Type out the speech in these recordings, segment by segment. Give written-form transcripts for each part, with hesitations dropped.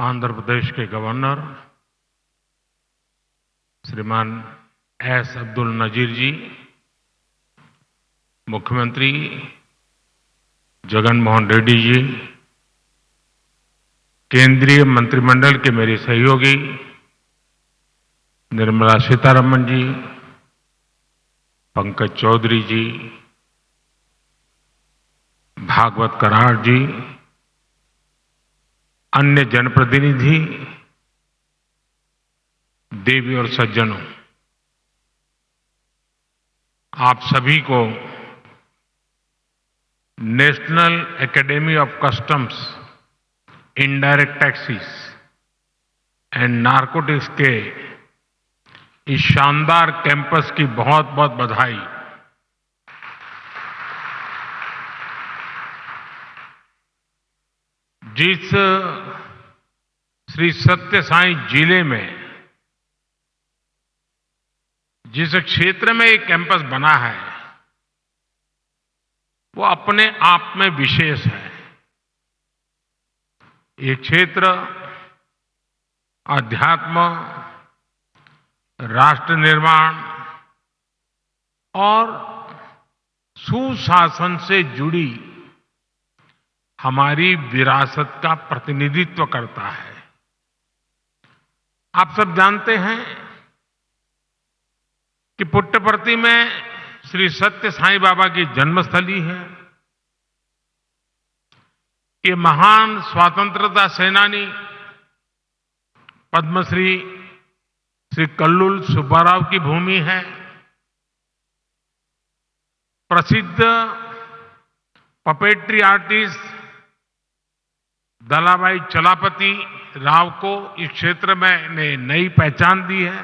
आंध्र प्रदेश के गवर्नर श्रीमान एस अब्दुल नजीर जी, मुख्यमंत्री जगन मोहन रेड्डी जी, केंद्रीय मंत्रिमंडल के मेरे सहयोगी निर्मला सीतारमण जी, पंकज चौधरी जी, भागवत कराड़ जी, अन्य जनप्रतिनिधि, देवी और सज्जनों, आप सभी को national academy of customs indirect taxes and narcotics के इस शानदार कैंपस की बहुत बहुत बधाई। जिस श्री सत्य साई जिले में जिस क्षेत्र में एक कैंपस बना है वो अपने आप में विशेष है। ये क्षेत्र अध्यात्म, राष्ट्र निर्माण और सुशासन से जुड़ी हमारी विरासत का प्रतिनिधित्व करता है। आप सब जानते हैं कि पुट्टपर्ती में श्री सत्य साईं बाबा की जन्मस्थली है। ये महान स्वतंत्रता सेनानी पद्मश्री श्री कल्लुल सुब्बाराव की भूमि है। प्रसिद्ध पपेट्री आर्टिस्ट दलाभाई चलापति राव को इस क्षेत्र में ने नई पहचान दी है।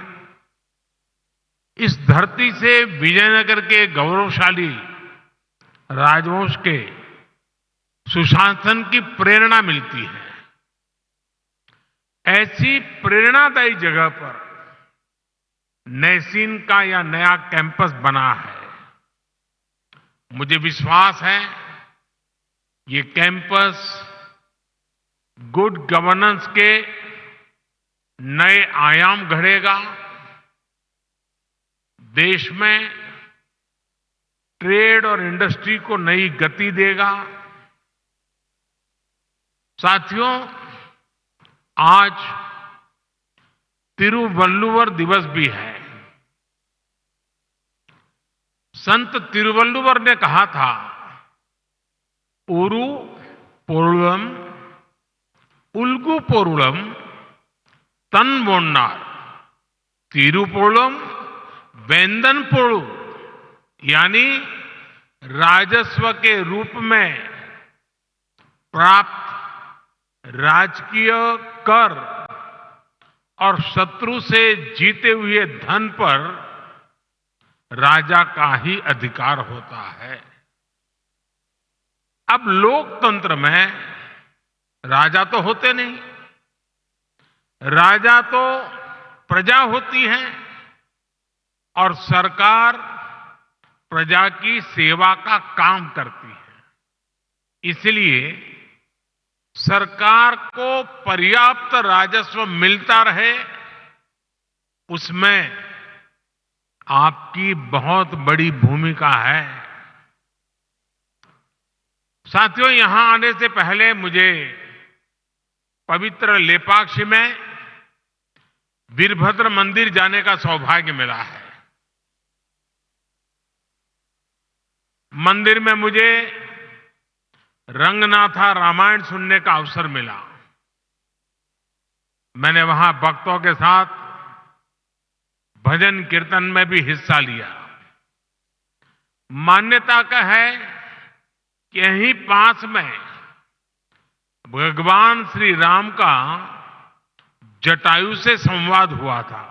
इस धरती से विजयनगर के गौरवशाली राजवंश के सुशासन की प्रेरणा मिलती है। ऐसी प्रेरणादायी जगह पर नैसीन का यह नया कैंपस बना है। मुझे विश्वास है ये कैंपस गुड गवर्नेंस के नए आयाम गढ़ेगा, देश में ट्रेड और इंडस्ट्री को नई गति देगा। साथियों, आज तिरुवल्लुवर दिवस भी है। संत तिरुवल्लुवर ने कहा था, उरु पोरुलम उल्गु पोरुलम तनवोन्नार तिरुपोलम वेंदन पोड़ू, यानी राजस्व के रूप में प्राप्त राजकीय कर और शत्रु से जीते हुए धन पर राजा का ही अधिकार होता है। अब लोकतंत्र में राजा तो होते नहीं, राजा तो प्रजा होती है और सरकार प्रजा की सेवा का काम करती है। इसलिए सरकार को पर्याप्त राजस्व मिलता रहे, उसमें आपकी बहुत बड़ी भूमिका है। साथियों, यहां आने से पहले मुझे पवित्र लेपाक्षी में वीरभद्र मंदिर जाने का सौभाग्य मिला है। मंदिर में मुझे रंगनाथा रामायण सुनने का अवसर मिला। मैंने वहां भक्तों के साथ भजन कीर्तन में भी हिस्सा लिया। मान्यता का है कि यहीं पास में भगवान श्री राम का जटायु से संवाद हुआ था।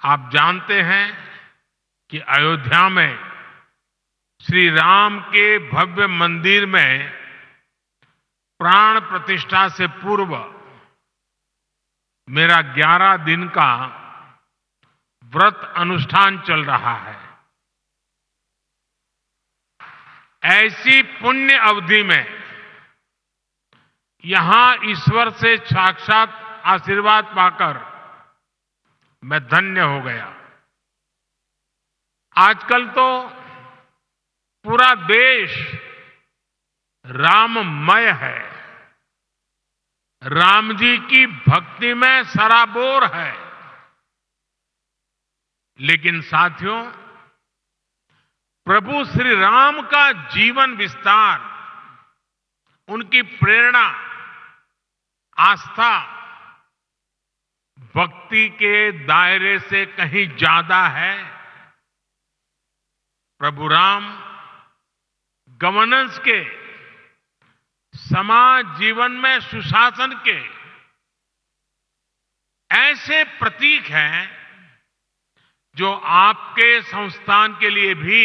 आप जानते हैं कि अयोध्या में श्री राम के भव्य मंदिर में प्राण प्रतिष्ठा से पूर्व मेरा 11 दिन का व्रत अनुष्ठान चल रहा है। ऐसी पुण्य अवधि में यहां ईश्वर से साक्षात आशीर्वाद पाकर मैं धन्य हो गया। आजकल तो पूरा देश राममय है, राम जी की भक्ति में सराबोर है। लेकिन साथियों, प्रभु श्री राम का जीवन विस्तार, उनकी प्रेरणा, आस्था भक्ति के दायरे से कहीं ज्यादा है। प्रभु राम गवर्नेंस के, समाज जीवन में सुशासन के ऐसे प्रतीक हैं जो आपके संस्थान के लिए भी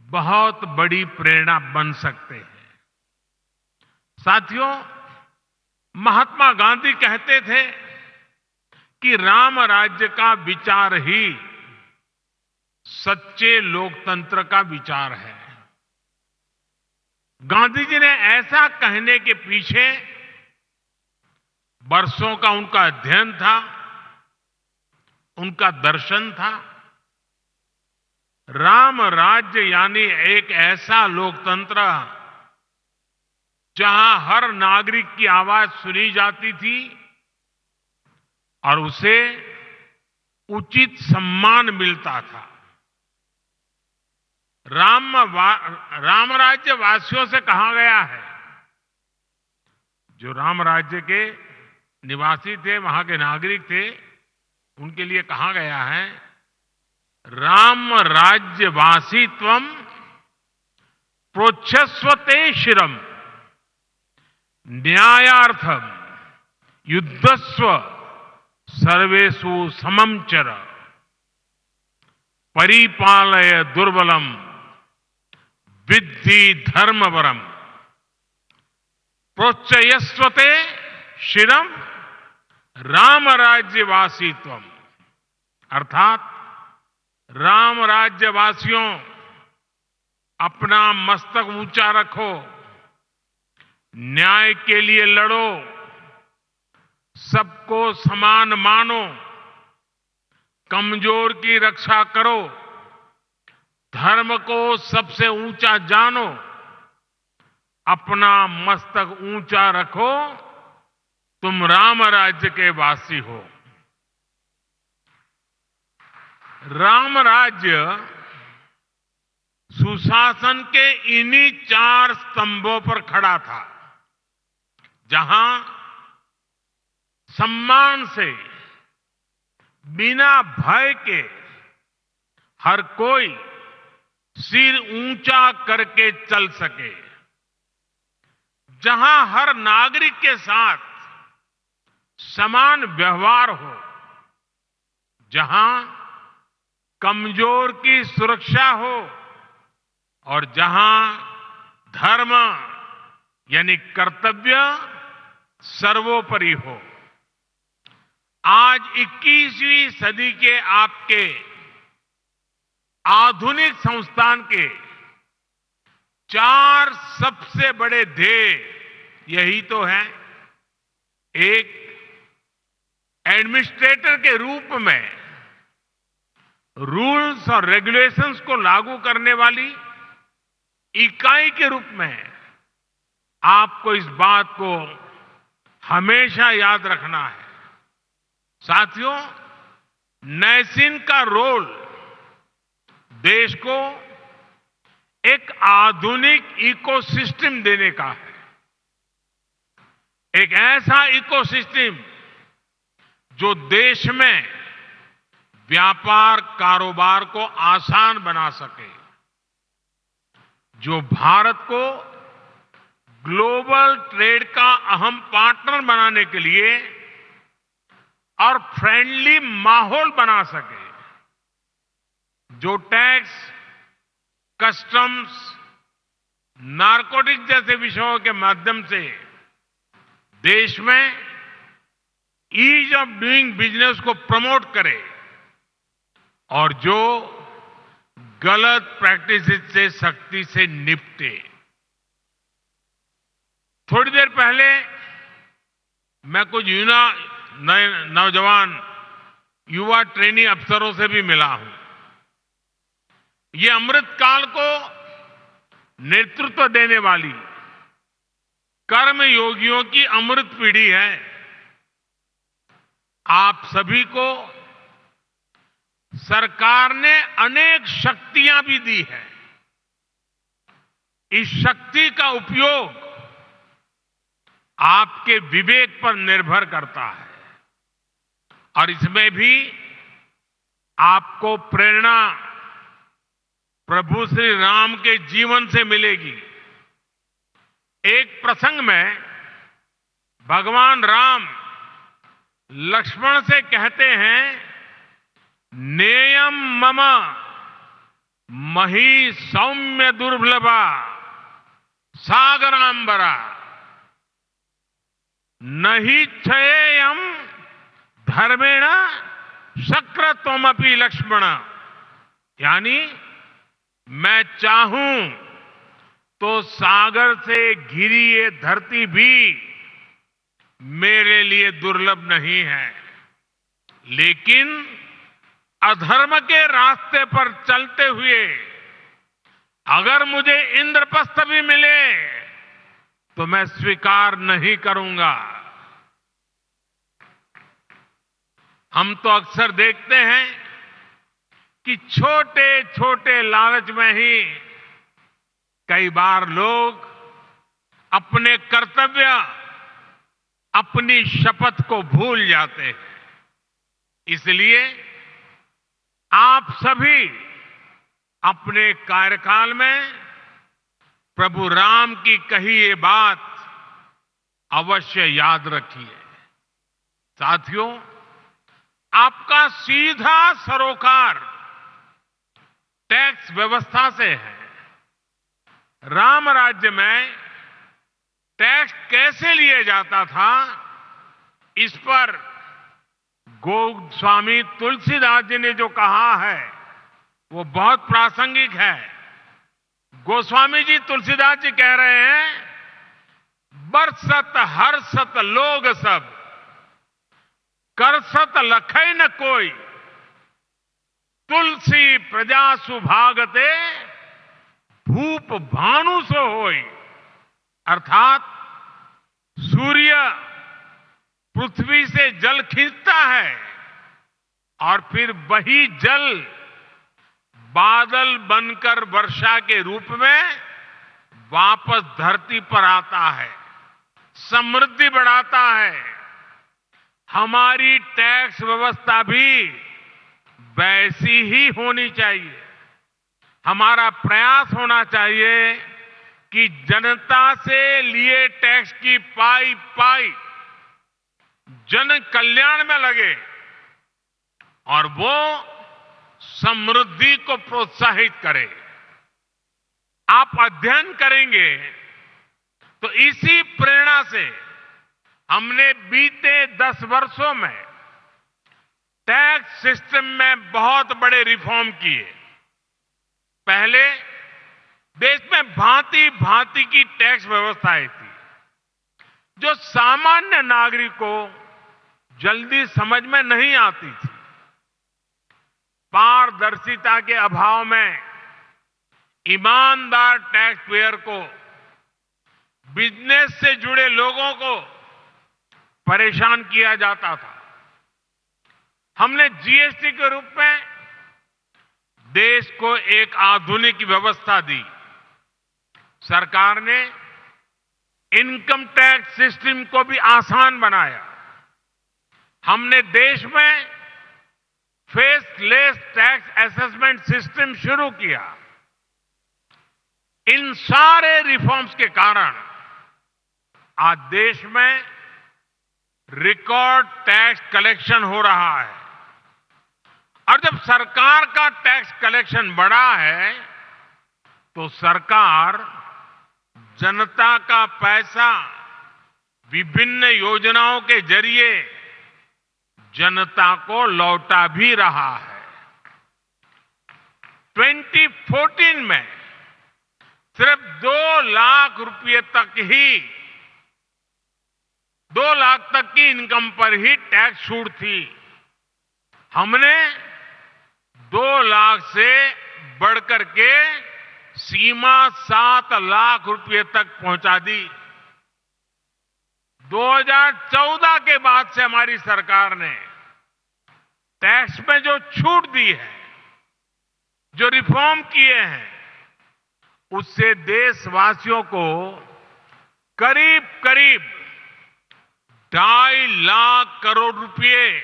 बहुत बड़ी प्रेरणा बन सकते हैं। साथियों, महात्मा गांधी कहते थे कि राम राज्य का विचार ही सच्चे लोकतंत्र का विचार है। गांधी जी ने ऐसा कहने के पीछे वर्षों का उनका अध्ययन था, उनका दर्शन था। राम राज्य यानी एक ऐसा लोकतंत्र जहां हर नागरिक की आवाज सुनी जाती थी और उसे उचित सम्मान मिलता था। राम राज्य वासियों से कहा गया है, जो राम राज्य के निवासी थे, वहां के नागरिक थे, उनके लिए कहा गया है, राम राज्य वासित्वम प्रोच्छस्वते शिरम न्यायार्थम युद्धस्व सर्वेषु समम चर परिपालय दुर्बलम विद्धि धर्मवरम प्रोच्चयस्वते शिरम राम राज्यवासीत्वम। अर्थात राम राज्यवासियों, अपना मस्तक ऊंचा रखो, न्याय के लिए लड़ो, सबको समान मानो, कमजोर की रक्षा करो, धर्म को सबसे ऊंचा जानो, अपना मस्तक ऊंचा रखो, तुम राम राज्य के वासी हो। राम राज्य सुशासन के इन्हीं 4 स्तंभों पर खड़ा था, जहां सम्मान से, बिना भय के हर कोई सिर ऊंचा करके चल सके, जहां हर नागरिक के साथ समान व्यवहार हो, जहां कमजोर की सुरक्षा हो और जहां धर्म यानी कर्तव्य सर्वोपरि हो। आज 21वीं सदी के आपके आधुनिक संस्थान के 4 सबसे बड़े ध्येय यही तो है। एक, एडमिनिस्ट्रेटर के रूप में रूल्स और रेगुलेशंस को लागू करने वाली इकाई के रूप में आपको इस बात को हमेशा याद रखना है। साथियों, नैसिन का रोल देश को एक आधुनिक इकोसिस्टम देने का है। एक ऐसा इकोसिस्टम जो देश में व्यापार कारोबार को आसान बना सके, जो भारत को ग्लोबल ट्रेड का अहम पार्टनर बनाने के लिए और फ्रेंडली माहौल बना सके, जो टैक्स, कस्टम्स, नारकोटिक्स जैसे विषयों के माध्यम से देश में ईज ऑफ डूइंग बिजनेस को प्रमोट करे और जो गलत प्रैक्टिसेस से सख्ती से निपटे। थोड़ी देर पहले मैं कुछ नए नौजवान युवा ट्रेनी अफसरों से भी मिला हूं। ये अमृत काल को नेतृत्व देने वाली कर्म योगियों की अमृत पीढ़ी है। आप सभी को सरकार ने अनेक शक्तियां भी दी है। इस शक्ति का उपयोग आपके विवेक पर निर्भर करता है और इसमें भी आपको प्रेरणा प्रभु श्री राम के जीवन से मिलेगी। एक प्रसंग में भगवान राम लक्ष्मण से कहते हैं, नेयम मम मही सौम्य दुर्लभा सागरांबरा नहीं क्षयेयम धर्मेण शक्रत्वमपि लक्ष्मण। यानी मैं चाहूं तो सागर से घिरी ये धरती भी मेरे लिए दुर्लभ नहीं है, लेकिन अधर्म के रास्ते पर चलते हुए अगर मुझे इंद्रप्रस्थ भी मिले तो मैं स्वीकार नहीं करूंगा। हम तो अक्सर देखते हैं कि छोटे छोटे लालच में ही कई बार लोग अपने कर्तव्य, अपनी शपथ को भूल जाते हैं। इसलिए आप सभी अपने कार्यकाल में प्रभु राम की कही ये बात अवश्य याद रखिए। साथियों, आपका सीधा सरोकार टैक्स व्यवस्था से है। राम राज्य में टैक्स कैसे लिया जाता था, इस पर गोस्वामी तुलसीदास जी ने जो कहा है वो बहुत प्रासंगिक है। गोस्वामी जी तुलसीदास जी कह रहे हैं, बरसत हर्षत लोग सब करसत लखै न कोई तुलसी प्रजा सुभागते भूप भानु सो होई। अर्थात सूर्य पृथ्वी से जल खींचता है और फिर वही जल बादल बनकर वर्षा के रूप में वापस धरती पर आता है, समृद्धि बढ़ाता है। हमारी टैक्स व्यवस्था भी वैसी ही होनी चाहिए। हमारा प्रयास होना चाहिए कि जनता से लिए टैक्स की पाई पाई जन कल्याण में लगे और वो समृद्धि को प्रोत्साहित करे। आप अध्ययन करेंगे तो इसी प्रेरणा से हमने बीते 10 वर्षों में टैक्स सिस्टम में बहुत बड़े रिफॉर्म किए। पहले देश में भांति भांति की टैक्स व्यवस्थाएं थी जो सामान्य नागरिक को जल्दी समझ में नहीं आती थी। पारदर्शिता के अभाव में ईमानदार टैक्स पेयर को, बिजनेस से जुड़े लोगों को परेशान किया जाता था। हमने जीएसटी के रूप में देश को एक आधुनिक व्यवस्था दी। सरकार ने इनकम टैक्स सिस्टम को भी आसान बनाया। हमने देश में फेसलेस टैक्स असेसमेंट सिस्टम शुरू किया। इन सारे रिफॉर्म्स के कारण आज देश में रिकॉर्ड टैक्स कलेक्शन हो रहा है और जब सरकार का टैक्स कलेक्शन बढ़ा है तो सरकार जनता का पैसा विभिन्न योजनाओं के जरिए जनता को लौटा भी रहा है। 2014 में सिर्फ 2 लाख रुपए तक ही लाख तक की इनकम पर ही टैक्स छूट थी। हमने 2 लाख से बढ़कर के सीमा 7 लाख रुपए तक पहुंचा दी। 2014 के बाद से हमारी सरकार ने टैक्स में जो छूट दी है, जो रिफॉर्म किए हैं, उससे देशवासियों को करीब करीब 2.5 लाख करोड़ रुपए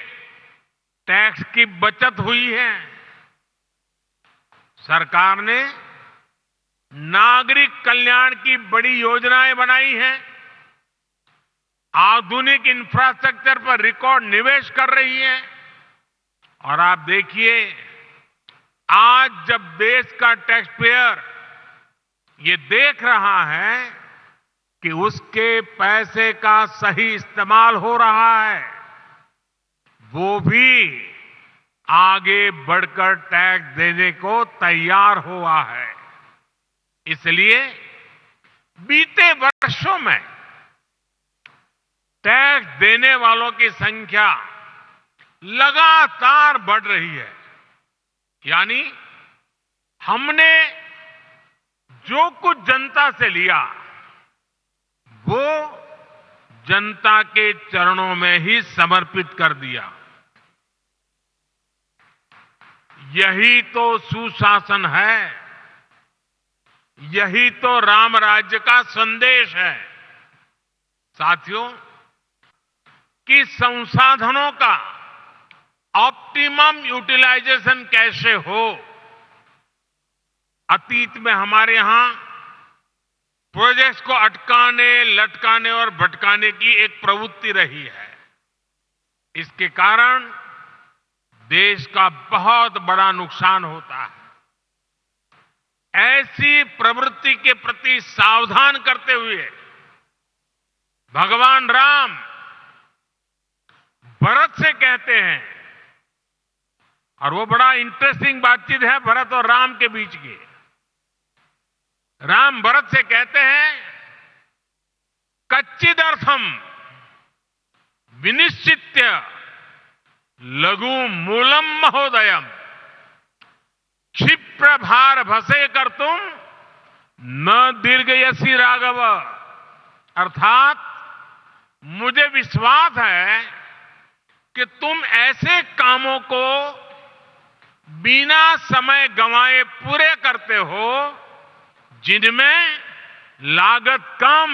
टैक्स की बचत हुई है। सरकार ने नागरिक कल्याण की बड़ी योजनाएं बनाई हैं, आधुनिक इंफ्रास्ट्रक्चर पर रिकॉर्ड निवेश कर रही है। और आप देखिए, आज जब देश का टैक्स पेयर ये देख रहा है कि उसके पैसे का सही इस्तेमाल हो रहा है, वो भी आगे बढ़कर टैक्स देने को तैयार हुआ है। इसलिए बीते वर्षों में टैक्स देने वालों की संख्या लगातार बढ़ रही है। यानी हमने जो कुछ जनता से लिया, वो जनता के चरणों में ही समर्पित कर दिया। यही तो सुशासन है, यही तो राम राज्य का संदेश है। साथियों, कि संसाधनों का ऑप्टिमम यूटिलाइजेशन कैसे हो। अतीत में हमारे यहां प्रोजेक्ट्स को अटकाने, लटकाने और भटकाने की एक प्रवृत्ति रही है। इसके कारण देश का बहुत बड़ा नुकसान होता है। ऐसी प्रवृत्ति के प्रति सावधान करते हुए भगवान राम भरत से कहते हैं, और वो बड़ा इंटरेस्टिंग बातचीत है भरत और राम के बीच की। राम भरत से कहते हैं, कच्चिदर्थम विनिश्चित्य लघु मूलम महोदयम क्षिप्र भार भसे कर तुम न दीर्घयसी राघव। अर्थात मुझे विश्वास है कि तुम ऐसे कामों को बिना समय गंवाए पूरे करते हो जिनमें लागत कम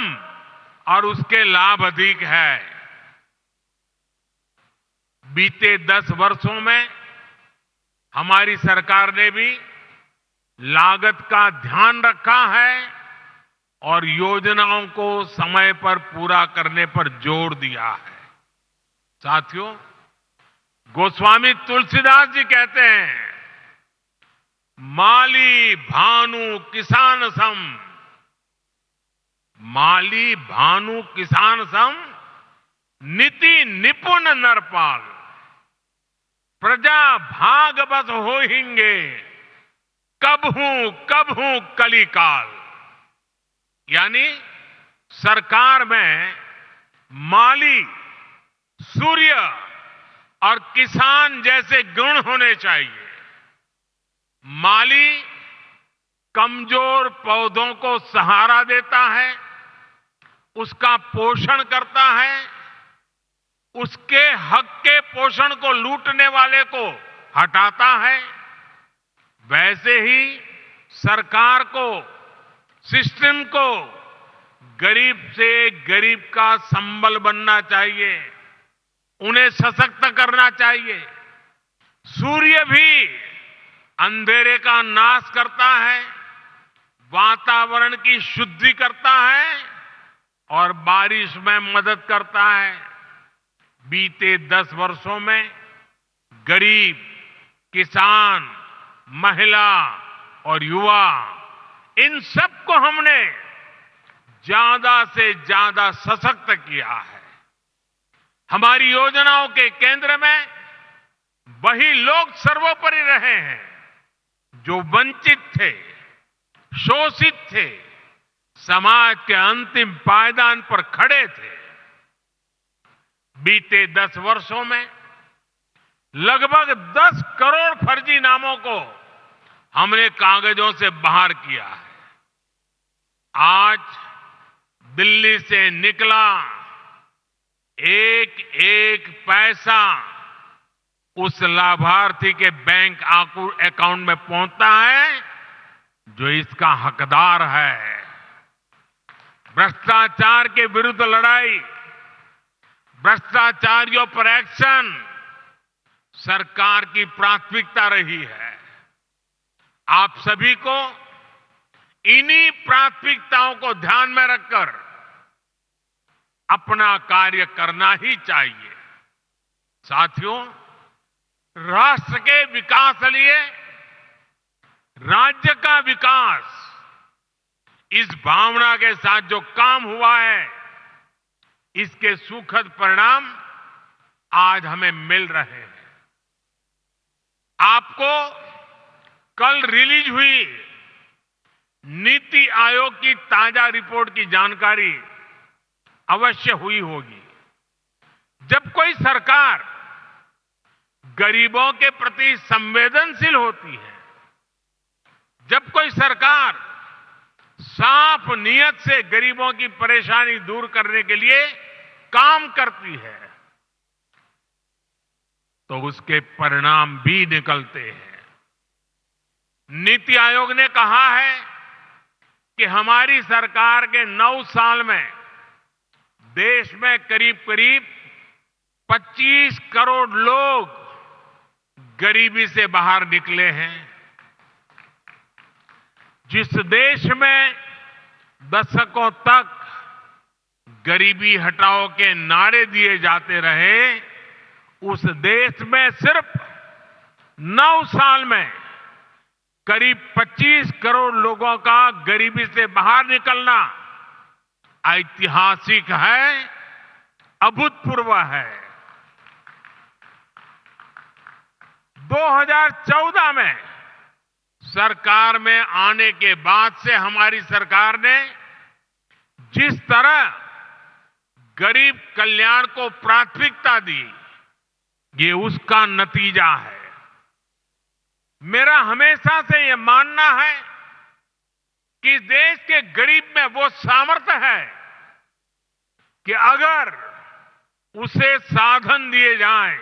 और उसके लाभ अधिक है। बीते 10 वर्षों में हमारी सरकार ने भी लागत का ध्यान रखा है और योजनाओं को समय पर पूरा करने पर जोर दिया है। साथियों, गोस्वामी तुलसीदास जी कहते हैं, माली भानु किसान सम, माली भानु किसान सम नीति निपुण नरपाल, प्रजा भाग बस होहिंगे कबहू कलिकाल। यानी सरकार में माली, सूर्य और किसान जैसे गुण होने चाहिए। माली कमजोर पौधों को सहारा देता है, उसका पोषण करता है, उसके हक के पोषण को लूटने वाले को हटाता है। वैसे ही सरकार को, सिस्टम को गरीब से गरीब का संबल बनना चाहिए, उन्हें सशक्त करना चाहिए। सूर्य भी अंधेरे का नाश करता है, वातावरण की शुद्धि करता है और बारिश में मदद करता है। बीते 10 वर्षों में गरीब, किसान, महिला और युवा, इन सबको हमने ज्यादा से ज्यादा सशक्त किया है। हमारी योजनाओं के केंद्र में वही लोग सर्वोपरि रहे हैं जो वंचित थे, शोषित थे, समाज के अंतिम पायदान पर खड़े थे। बीते 10 वर्षों में लगभग 10 करोड़ फर्जी नामों को हमने कागजों से बाहर किया है। आज दिल्ली से निकला एक एक पैसा उस लाभार्थी के बैंक अकाउंट में पहुंचता है जो इसका हकदार है। भ्रष्टाचार के विरुद्ध लड़ाई, भ्रष्टाचारियों पर एक्शन सरकार की प्राथमिकता रही है। आप सभी को इन्हीं प्राथमिकताओं को ध्यान में रखकर अपना कार्य करना ही चाहिए। साथियों, राष्ट्र के विकास के लिए राज्य का विकास, इस भावना के साथ जो काम हुआ है, इसके सुखद परिणाम आज हमें मिल रहे हैं। आपको कल रिलीज हुई नीति आयोग की ताजा रिपोर्ट की जानकारी अवश्य हुई होगी। जब कोई सरकार गरीबों के प्रति संवेदनशील होती है, जब कोई सरकार साफ नियत से गरीबों की परेशानी दूर करने के लिए काम करती है, तो उसके परिणाम भी निकलते हैं। नीति आयोग ने कहा है कि हमारी सरकार के 9 साल में देश में करीब करीब 25 करोड़ लोग गरीबी से बाहर निकले हैं। जिस देश में दशकों तक गरीबी हटाओ के नारे दिए जाते रहे, उस देश में सिर्फ 9 साल में करीब 25 करोड़ लोगों का गरीबी से बाहर निकलना ऐतिहासिक है, अभूतपूर्व है। 2014 में सरकार में आने के बाद से हमारी सरकार ने जिस तरह गरीब कल्याण को प्राथमिकता दी, ये उसका नतीजा है। मेरा हमेशा से ये मानना है कि देश के गरीब में वो सामर्थ्य है कि अगर उसे साधन दिए जाएं,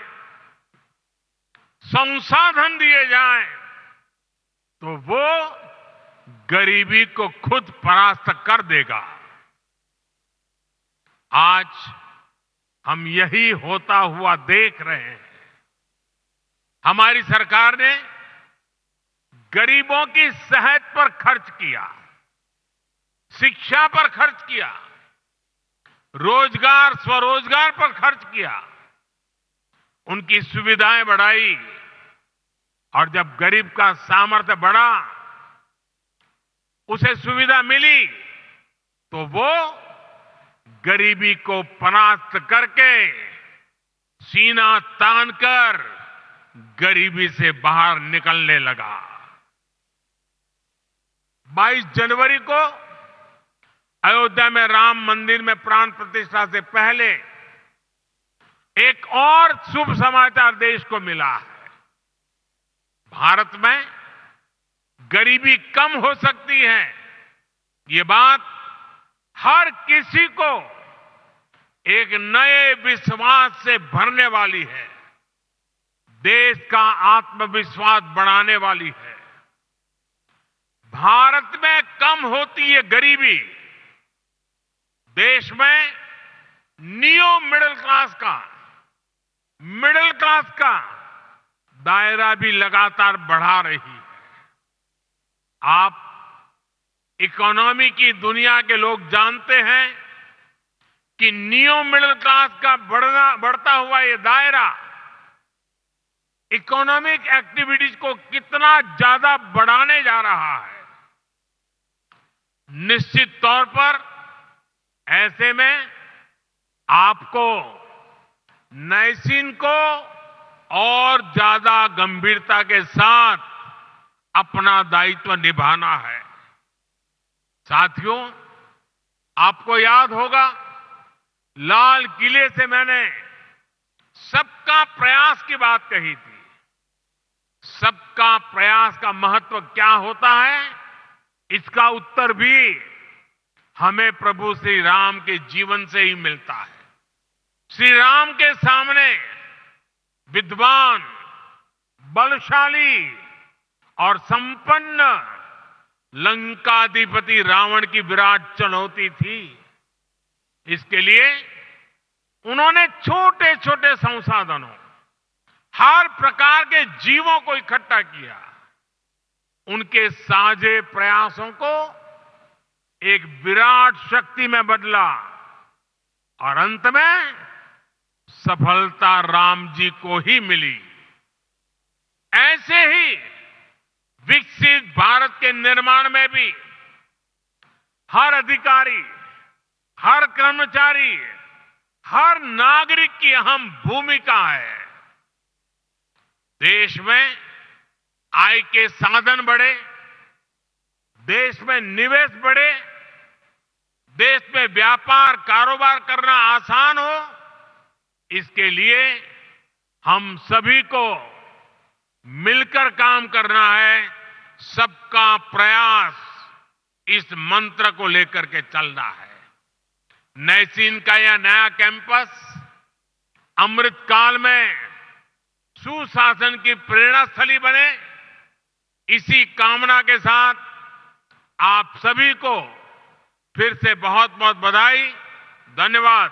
संसाधन दिए जाएं, तो वो गरीबी को खुद परास्त कर देगा। आज हम यही होता हुआ देख रहे हैं। हमारी सरकार ने गरीबों की सेहत पर खर्च किया, शिक्षा पर खर्च किया, रोजगार स्वरोजगार पर खर्च किया, उनकी सुविधाएं बढ़ाई, और जब गरीब का सामर्थ्य बढ़ा, उसे सुविधा मिली, तो वो गरीबी को परास्त करके सीना तानकर गरीबी से बाहर निकलने लगा। 22 जनवरी को अयोध्या में राम मंदिर में प्राण प्रतिष्ठा से पहले एक और शुभ समाचार देश को मिला है। भारत में गरीबी कम हो सकती है, ये बात हर किसी को एक नए विश्वास से भरने वाली है, देश का आत्मविश्वास बढ़ाने वाली है। भारत में कम होती है गरीबी, देश में नियो मिडिल क्लास का दायरा भी लगातार बढ़ा रही है। आप इकोनॉमी की दुनिया के लोग जानते हैं कि नियो मिडिल क्लास का बढ़ता हुआ ये दायरा इकोनॉमिक एक्टिविटीज को कितना ज्यादा बढ़ाने जा रहा है। निश्चित तौर पर ऐसे में आपको नैसीन को और ज्यादा गंभीरता के साथ अपना दायित्व निभाना है। साथियों, आपको याद होगा, लाल किले से मैंने सबका प्रयास की बात कही थी। सबका प्रयास का महत्व क्या होता है, इसका उत्तर भी हमें प्रभु श्री राम के जीवन से ही मिलता है। श्री राम के सामने विद्वान, बलशाली और संपन्न लंकाधिपति रावण की विराट चुनौती थी। इसके लिए उन्होंने छोटे छोटे संसाधनों, हर प्रकार के जीवों को इकट्ठा किया, उनके साझे प्रयासों को एक विराट शक्ति में बदला और अंत में सफलता राम जी को ही मिली। ऐसे ही विकसित भारत के निर्माण में भी हर अधिकारी, हर कर्मचारी, हर नागरिक की अहम भूमिका है। देश में आय के साधन बढ़े, देश में निवेश बढ़े, देश में व्यापार कारोबार करना आसान हो, इसके लिए हम सभी को मिलकर काम करना है। सबका प्रयास, इस मंत्र को लेकर के चलना है। नैसीन का यह नया कैंपस अमृतकाल में सुशासन की प्रेरणा स्थली बने, इसी कामना के साथ आप सभी को फिर से बहुत बहुत बधाई, धन्यवाद।